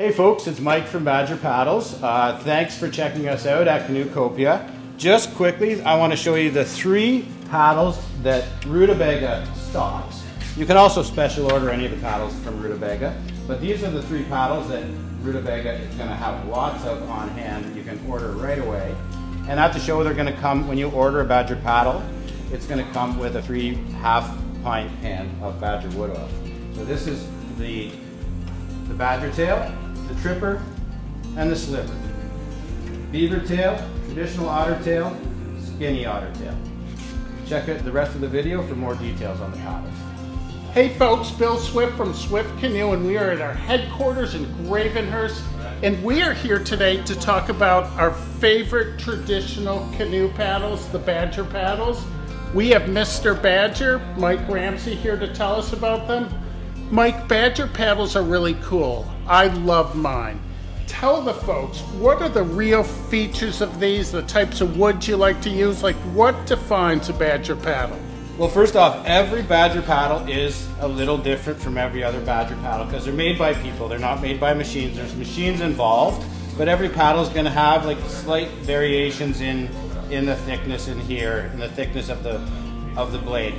Hey folks, it's Mike from Badger Paddles. Thanks for checking us out at Canoecopia. Just quickly, I want to show you the 3 paddles that Rutabaga stocks. You can also special order any of the paddles from Rutabaga, but these are the 3 paddles that Rutabaga is going to have lots of on hand. You can order right away. And at the show, they're going to come, when you order a Badger paddle, it's going to come with a 3 half-pint can of Badger wood oil. So this is the Badger tail, the tripper, and the sliver. Beaver tail, traditional otter tail, skinny otter tail. Check out the rest of the video for more details on the paddles. Hey folks, Bill Swift from Swift Canoe, and we are at our headquarters in Gravenhurst, and we are here today to talk about our favorite traditional canoe paddles, the Badger paddles. We have Mr. Badger, Mike Ramsey, here to tell us about them. Mike, Badger paddles are really cool. I love mine. Tell the folks, what are the real features of these, the types of woods you like to use? Like, what defines a Badger paddle? Well, first off, every Badger paddle is a little different from every other Badger paddle because they're made by people. They're not made by machines. There's machines involved, but every paddle is going to have like slight variations in the thickness in here, in the thickness of the blade.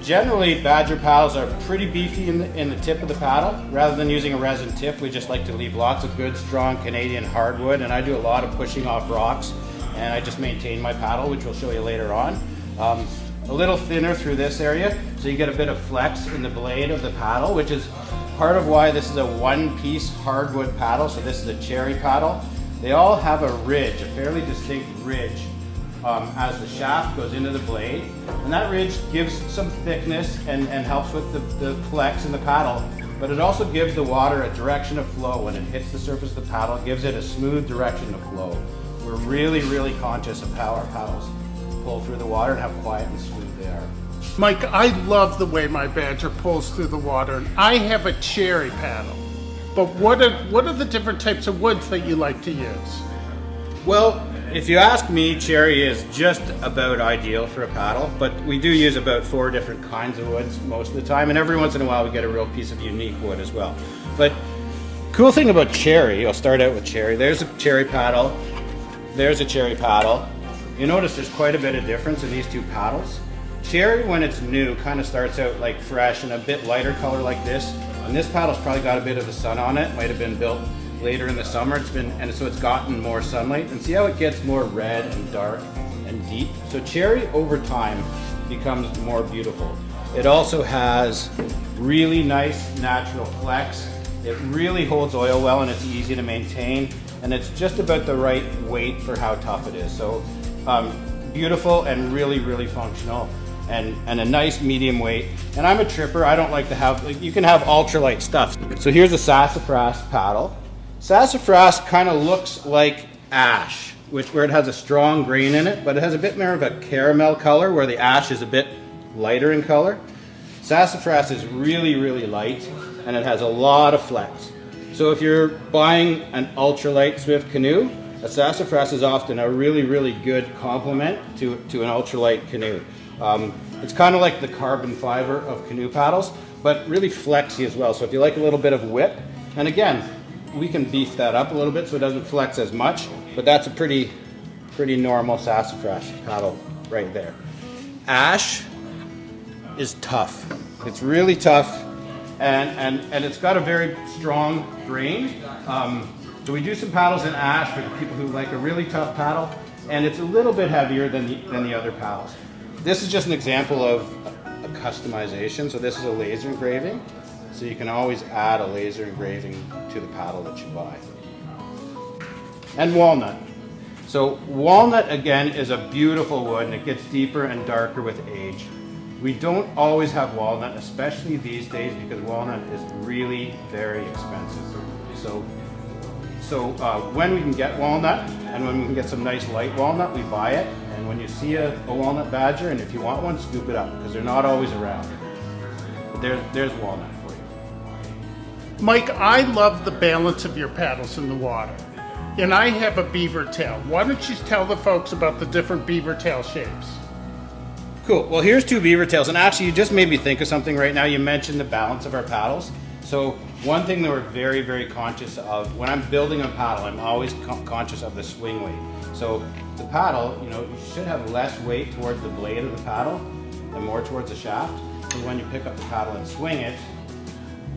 Generally, Badger paddles are pretty beefy in the tip of the paddle. Rather than using a resin tip, we just like to leave lots of good, strong Canadian hardwood, and I do a lot of pushing off rocks, and I just maintain my paddle, which we'll show you later on. A little thinner through this area, so you get a bit of flex in the blade of the paddle, which is part of why this is a one-piece hardwood paddle. So this is a cherry paddle. They all have a ridge, a fairly distinct ridge, as the shaft goes into the blade, and that ridge gives some thickness and helps with the flex in the paddle, but it also gives the water a direction of flow. When it hits the surface of the paddle, it gives it a smooth direction of flow. We're really conscious of how our paddles pull through the water and how quiet and smooth they are. Mike, I love the way my Badger pulls through the water, and I have a cherry paddle. But what are the different types of woods that you like to use? Well, if you ask me, cherry is just about ideal for a paddle, but we do use about 4 different kinds of woods most of the time, and every once in a while we get a real piece of unique wood as well. But cool thing about cherry, I'll start out with cherry. There's a cherry paddle, there's a cherry paddle. You notice there's quite a bit of difference in these 2 paddles. Cherry, when it's new, kind of starts out like fresh and a bit lighter color like this, and this paddle's probably got a bit of the sun on it, might have been built later in the summer, so it's gotten more sunlight, and see how it gets more red and dark and deep. So cherry over time becomes more beautiful. It also has really nice natural flex. It really holds oil well, and it's easy to maintain, and it's just about the right weight for how tough it is. So beautiful and really functional, and a nice medium weight. And I'm a tripper. I don't like to have, you can have ultralight stuff. So here's a sassafras paddle. Sassafras kind of looks like ash, where it has a strong grain in it, but it has a bit more of a caramel color where the ash is a bit lighter in color. Sassafras is really light, and it has a lot of flex. So if you're buying an ultralight Swift canoe, a sassafras is often a really good complement to an ultralight canoe. It's kind of like the carbon fiber of canoe paddles, but really flexy as well. So if you like a little bit of whip, and again, we can beef that up a little bit so it doesn't flex as much, but that's a pretty normal sassafras paddle right there. Ash is tough. It's really tough, and it's got a very strong grain. So we do some paddles in ash for the people who like a really tough paddle, and it's a little bit heavier than the other paddles. This is just an example of a customization. So this is a laser engraving. So you can always add a laser engraving to the paddle that you buy. And walnut. So walnut, again, is a beautiful wood, and it gets deeper and darker with age. We don't always have walnut, especially these days, because walnut is really very expensive. So when we can get walnut, and when we can get some nice light walnut, we buy it. And when you see a walnut Badger, and if you want one, scoop it up, because they're not always around. But there's walnut. Mike, I love the balance of your paddles in the water. And I have a beaver tail. Why don't you tell the folks about the different beaver tail shapes? Cool. Well, here's 2 beaver tails, and actually you just made me think of something right now. You mentioned the balance of our paddles. So One thing that we're very, very conscious of, when I'm building a paddle, I'm always conscious of the swing weight. So the paddle, you should have less weight towards the blade of the paddle and more towards the shaft. So when you pick up the paddle and swing it,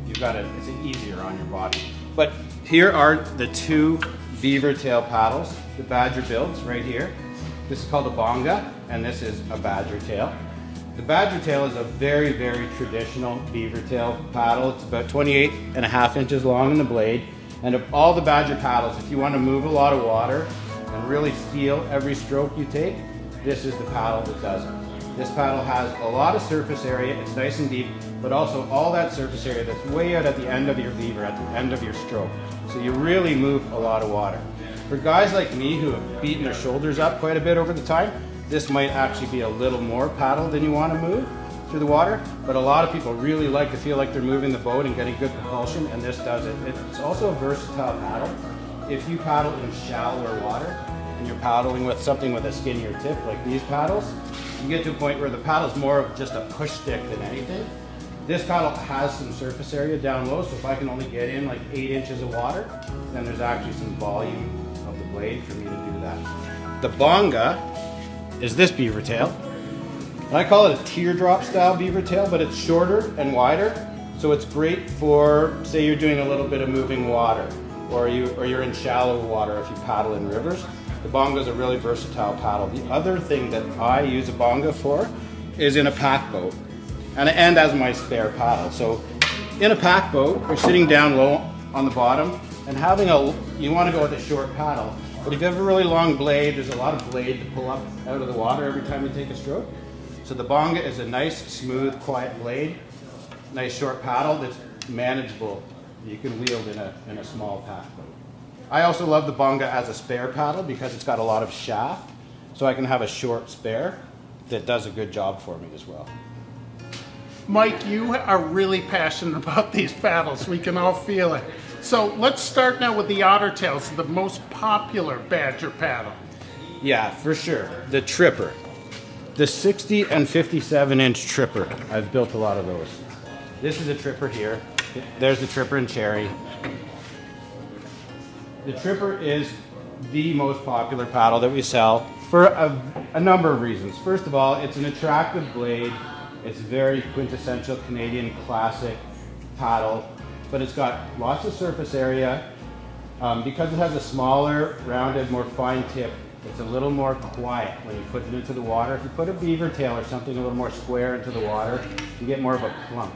it's easier on your body. But here are the two beaver tail paddles, the Badger builds right here. This is called a bonga, and this is a Badger tail. The Badger tail is a very, very traditional beaver tail paddle. It's about 28.5 inches long in the blade. And of all the Badger paddles, if you want to move a lot of water and really feel every stroke you take, this is the paddle that does it. This paddle has a lot of surface area, it's nice and deep, but also all that surface area that's way out at the end of your lever, at the end of your stroke. So you really move a lot of water. For guys like me who have beaten their shoulders up quite a bit over the time, this might actually be a little more paddle than you want to move through the water, but a lot of people really like to feel like they're moving the boat and getting good propulsion, and this does it. It's also a versatile paddle. If you paddle in shallower water and you're paddling with something with a skinnier tip like these paddles, you get to a point where the paddle's more of just a push stick than anything. This paddle has some surface area down low, so if I can only get in like 8 inches of water, then there's actually some volume of the blade for me to do that. The bonga is this beaver tail. I call it a teardrop style beaver tail, but it's shorter and wider, so it's great for, say you're doing a little bit of moving water, or you're in shallow water if you paddle in rivers. The bonga is a really versatile paddle. The other thing that I use a bonga for is in a pack boat, and as my spare paddle. So in a pack boat, you're sitting down low on the bottom, and you want to go with a short paddle. But if you have a really long blade, there's a lot of blade to pull up out of the water every time you take a stroke. So the bonga is a nice, smooth, quiet blade, nice short paddle that's manageable. You can wield in a small pack boat. I also love the bonga as a spare paddle because it's got a lot of shaft, so I can have a short spare that does a good job for me as well. Mike, you are really passionate about these paddles. We can all feel it. So let's start now with the Otter Tails, the most popular Badger paddle. Yeah, for sure. The Tripper. The 60 and 57 inch Tripper. I've built a lot of those. This is a Tripper here. There's the Tripper in cherry. The Tripper is the most popular paddle that we sell for a number of reasons. First of all, it's an attractive blade. It's very quintessential Canadian classic paddle, but it's got lots of surface area. Because it has a smaller, rounded, more fine tip, it's a little more quiet when you put it into the water. If you put a beaver tail or something a little more square into the water, you get more of a plump.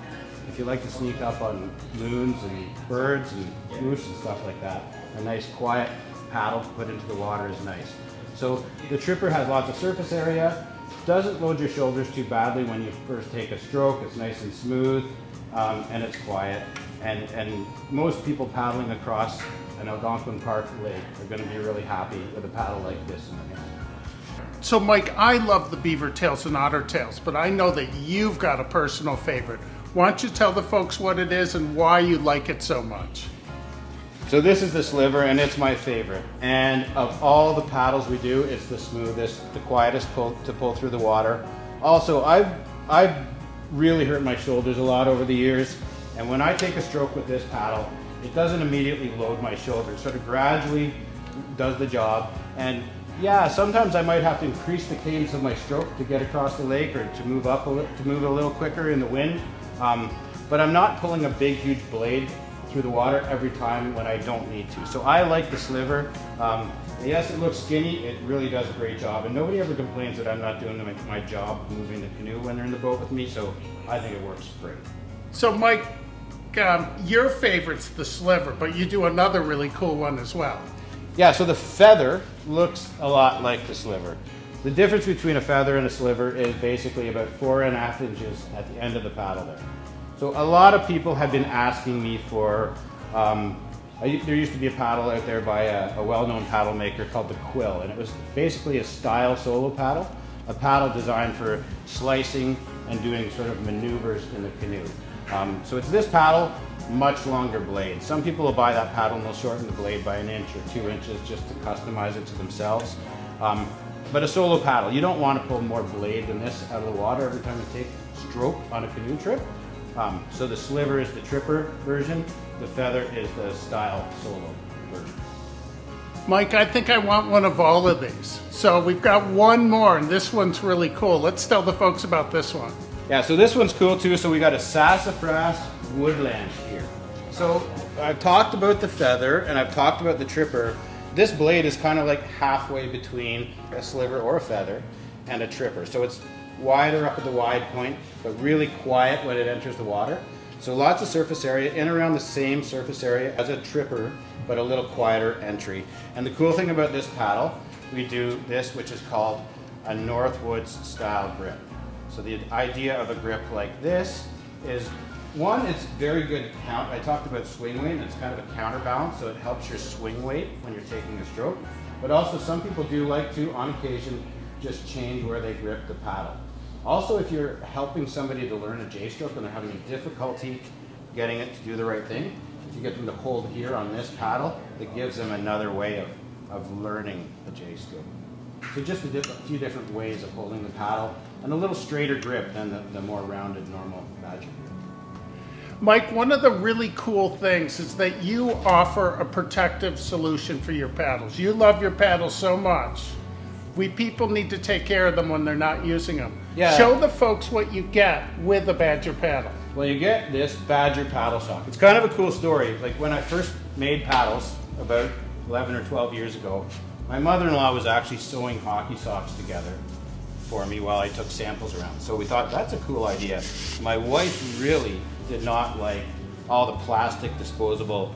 If you like to sneak up on loons and birds and moose and stuff like that, a nice quiet paddle to put into the water is nice. So the Tripper has lots of surface area, doesn't load your shoulders too badly when you first take a stroke. It's nice and smooth, and it's quiet. And most people paddling across an Algonquin Park lake are going to be really happy with a paddle like this in their hand. So Mike, I love the Beaver Tails and Otter Tails, but I know that you've got a personal favorite. Why don't you tell the folks what it is and why you like it so much? So this is the Sliver, and it's my favorite. And of all the paddles we do, it's the smoothest, the quietest to pull through the water. Also, I've really hurt my shoulders a lot over the years, and when I take a stroke with this paddle, it doesn't immediately load my shoulders. Sort of gradually does the job. And yeah, sometimes I might have to increase the cadence of my stroke to get across the lake or to move a little quicker in the wind. But I'm not pulling a big, huge blade through the water every time when I don't need to. So I like the Sliver. Yes, it looks skinny. It really does a great job. And nobody ever complains that I'm not doing my job moving the canoe when they're in the boat with me. So I think it works great. So Mike, your favorite's the Sliver, but you do another really cool one as well. Yeah, so the Feather looks a lot like the Sliver. The difference between a Feather and a Sliver is basically about 4.5 inches at the end of the paddle there. So a lot of people have been asking me for, there used to be a paddle out there by a well-known paddle maker called the Quill, and it was basically a style solo paddle, a paddle designed for slicing and doing sort of maneuvers in the canoe. So it's this paddle, much longer blade. Some people will buy that paddle and they'll shorten the blade by 1 inch or 2 inches just to customize it to themselves. But a solo paddle, you don't want to pull more blade than this out of the water every time you take a stroke on a canoe trip. So the Sliver is the Tripper version. The Feather is the style solo version. Mike, I think I want one of all of these. So we've got one more, and this one's really cool. Let's tell the folks about this one. Yeah, so this one's cool too. So we got a sassafras woodland here. So I've talked about the Feather and I've talked about the Tripper. This blade is kind of like halfway between a sliver or a feather and a Tripper. So it's wider up at the wide point, but really quiet when it enters the water. So lots of surface area, in around the same surface area as a Tripper, but a little quieter entry. And the cool thing about this paddle, we do this, which is called a Northwoods style grip. So the idea of a grip like this is, one, it's very good count. I talked about swing weight, and it's kind of a counterbalance, so it helps your swing weight when you're taking a stroke. But also some people do like to, on occasion, just change where they grip the paddle. Also, if you're helping somebody to learn a J-stroke and they're having difficulty getting it to do the right thing, if you get them to hold here on this paddle, it gives them another way of learning a J-stroke. So just a few different ways of holding the paddle, and a little straighter grip than the more rounded normal Badger grip. Mike, one of the really cool things is that you offer a protective solution for your paddles. You love your paddles so much. We people need to take care of them when they're not using them. Yeah. Show the folks what you get with a Badger paddle. Well, you get this Badger paddle sock. It's kind of a cool story. Like when I first made paddles about 11 or 12 years ago, my mother-in-law was actually sewing hockey socks together for me while I took samples around. So we thought, that's a cool idea. My wife really did not like all the plastic disposable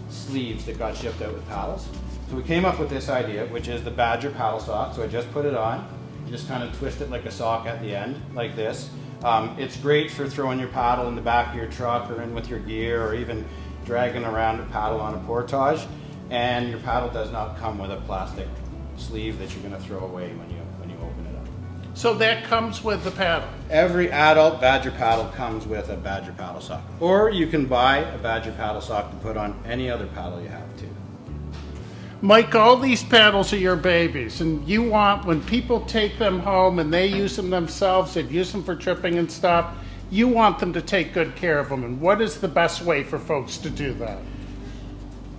sleeves that got shipped out with paddles. So we came up with this idea, which is the Badger paddle sock. So I just put it on, you just kind of twist it like a sock at the end, like this. It's great for throwing your paddle in the back of your truck or in with your gear, or even dragging around a paddle on a portage. And your paddle does not come with a plastic sleeve that you're going to throw away when you open it up. So that comes with the paddle. Every adult Badger paddle comes with a Badger paddle sock. Or you can buy a Badger paddle sock to put on any other paddle you have too. Mike, all these paddles are your babies, and you want, when people take them home and they use them themselves, they've used them for tripping and stuff, you want them to take good care of them. And what is the best way for folks to do that?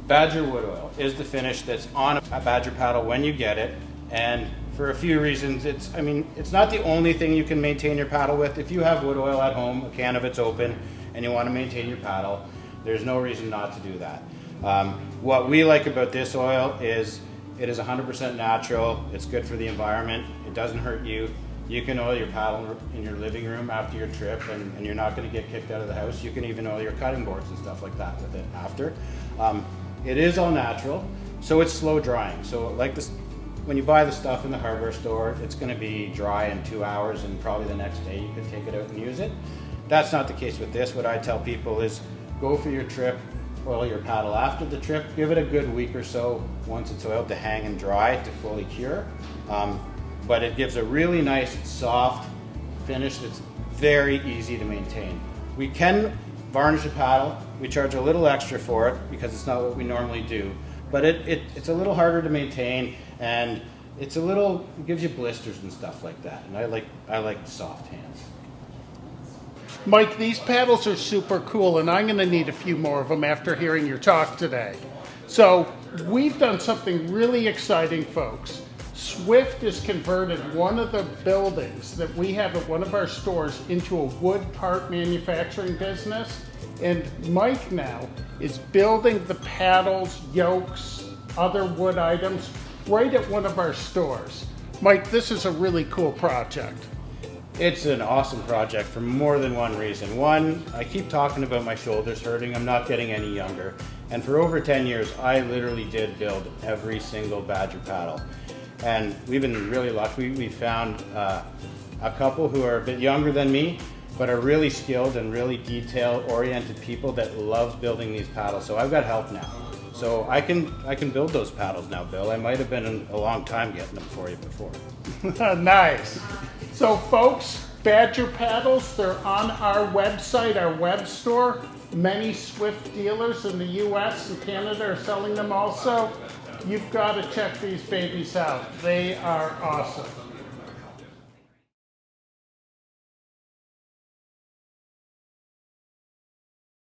Badger wood oil is the finish that's on a Badger paddle when you get it, and for a few reasons, it's not the only thing you can maintain your paddle with. If you have wood oil at home, a can of it's open, and you want to maintain your paddle, there's no reason not to do that. What we like about this oil is it is 100% natural, it's good for the environment, it doesn't hurt you. You can oil your paddle in your living room after your trip, and you're not going to get kicked out of the house. You can even oil your cutting boards and stuff like that with it after. It is all natural, so it's slow drying. So like this, when you buy the stuff in the hardware store, it's going to be dry in 2 hours, and probably the next day you can take it out and use it. That's not the case with this. What I tell people is go for your trip, oil your paddle after the trip, give it a good week or so once it's oiled to hang and dry to fully cure. But it gives a really nice soft finish that's very easy to maintain. We can varnish a paddle. We charge a little extra for it because it's not what we normally do, but it's a little harder to maintain, and it gives you blisters and stuff like that, and I like soft hands. Mike, these paddles are super cool, and I'm going to need a few more of them after hearing your talk today. So we've done something really exciting, folks. Swift has converted one of the buildings that we have at one of our stores into a wood part manufacturing business. And Mike now is building the paddles, yokes, other wood items right at one of our stores. Mike, this is a really cool project. It's an awesome project for more than one reason. One, I keep talking about my shoulders hurting. I'm not getting any younger. And for over 10 years, I literally did build every single Badger paddle. And we've been really lucky. We found a couple who are a bit younger than me, but are really skilled and really detail-oriented people that love building these paddles. So I've got help now. So I can build those paddles now, Bill. I might have been a long time getting them for you before. Nice. So folks, Badger paddles, they're on our website, our web store. Many Swift dealers in the US and Canada are selling them also. You've got to check these babies out. They are awesome.